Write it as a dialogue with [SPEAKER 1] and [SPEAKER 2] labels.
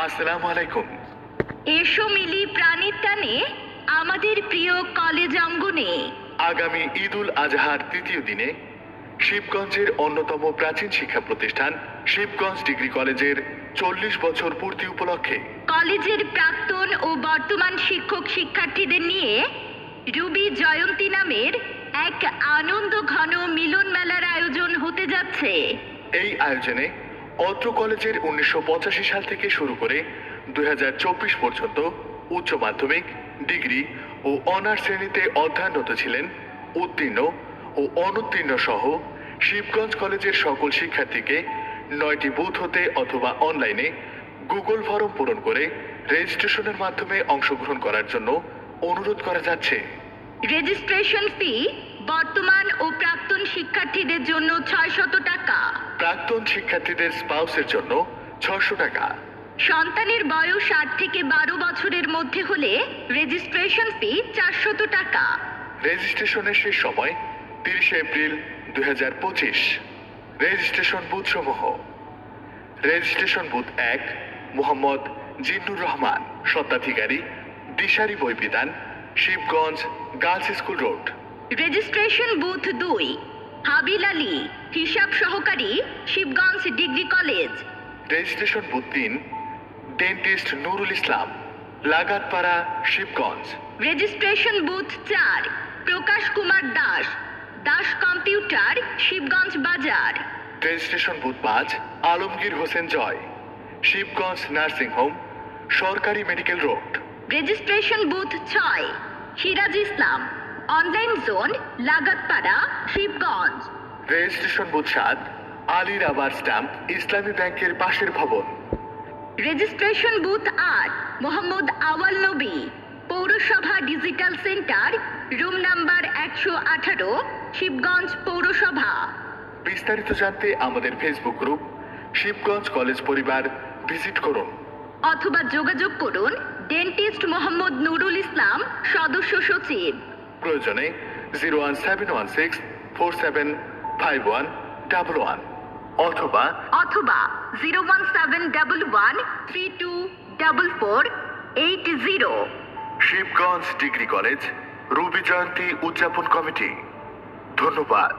[SPEAKER 1] আসসালামু আলাইকুম।
[SPEAKER 2] এসো মিলি প্রাণীর টানে আমাদের প্রিয় কলেজ অঙ্গনে।
[SPEAKER 1] আগামী ঈদুল আজহার তৃতীয় দিনে শিবগঞ্জের অন্যতম প্রাচীন শিক্ষা প্রতিষ্ঠান শিবগঞ্জ ডিগ্রি কলেজের 40 বছর পূর্তি উপলক্ষে
[SPEAKER 2] কলেজের প্রাক্তন ও বর্তমান শিক্ষক শিক্ষার্থীদের নিয়ে রুবি জয়ন্তী নামের এক আনন্দ ঘন মিলন মেলার আয়োজন হতে যাচ্ছে।
[SPEAKER 1] এই আয়োজনে অত্র কলেজের 1985 সাল থেকে শুরু করে 2024 পর্যন্ত উচ্চ মাধ্যমিক, ডিগ্রি ও অনার্স শ্রেণীতে অধ্যয়নরত ছিলেন উত্তীর্ণ ও অনুত্তীর্ণ সহ শিবগঞ্জ কলেজের সকল শিক্ষার্থীকে 9টি বুথ হতে অথবা অনলাইনে গুগল ফর্ম পূরণ করে রেজিস্ট্রেশনের মাধ্যমে অংশগ্রহণ করার জন্য অনুরোধ করা যাচ্ছে।
[SPEAKER 2] রেজিস্ট্রেশন ফি বর্তমান ও প্রাক্তন শিক্ষার্থীদের জন্য 600 টাকা,
[SPEAKER 1] প্রাক্তন শিক্ষার্থীদের স্পাউসের জন্য 600 টাকা।
[SPEAKER 2] সন্তানের বয়স 8 থেকে 12 বছরের মধ্যে হলে রেজিস্ট্রেশন ফি 400 টাকা।
[SPEAKER 1] রেজিস্ট্রেশনের শেষ সময় 30 এপ্রিল 2025। রেজিস্ট্রেশন বুথ সমূহ: রেজিস্ট্রেশন বুথ 1 মোহাম্মদ জিন্নুর রহমান, স্বত্বাধিকারী Dishari Boibidhan, Shibganj girls school road.
[SPEAKER 2] Registration booth 2 Habil Ali, হিসাব সহকারী, Shibganj degree college.
[SPEAKER 1] Registration booth 3 dentist Nurul Islam, Lagatpara, Shibganj.
[SPEAKER 2] Registration booth 4 Prakash Kumar Das, Das computer, Shibganj Bazar.
[SPEAKER 1] Registration booth 5 Alamgir Hossain Joy, Shibganj nursing home, সরকারি medical road.
[SPEAKER 2] Registration booth 6 Siraj Islam, online zone, লাগাতপাড়া, Shibganj.
[SPEAKER 1] Registration booth 7 Ali rubber stamp, ইসলামী ব্যাংকের পাশের ভবন।
[SPEAKER 2] Registration booth 8 Mohammad আওয়াল নবী, পৌরসভা digital centre, room number 118, Shibganj পৌরসভা।
[SPEAKER 1] বিস্তারিত জানতে আমাদের ফেসবুক গ্রুপ শিবগঞ্জ কলেজ পরিবার ভিজিট করুন
[SPEAKER 2] অথবা যোগাযোগ করুন ডেন্টিস্ট মোহাম্মদ নুরুল ইসলাম, সদস্য সচিব।
[SPEAKER 1] প্রয়োজনে 01716475111 অথবা
[SPEAKER 2] 01711324480।
[SPEAKER 1] শিবগঞ্জ ডিগ্রি কলেজ রুবি জয়ন্তী উদযাপন কমিটি। ধন্যবাদ।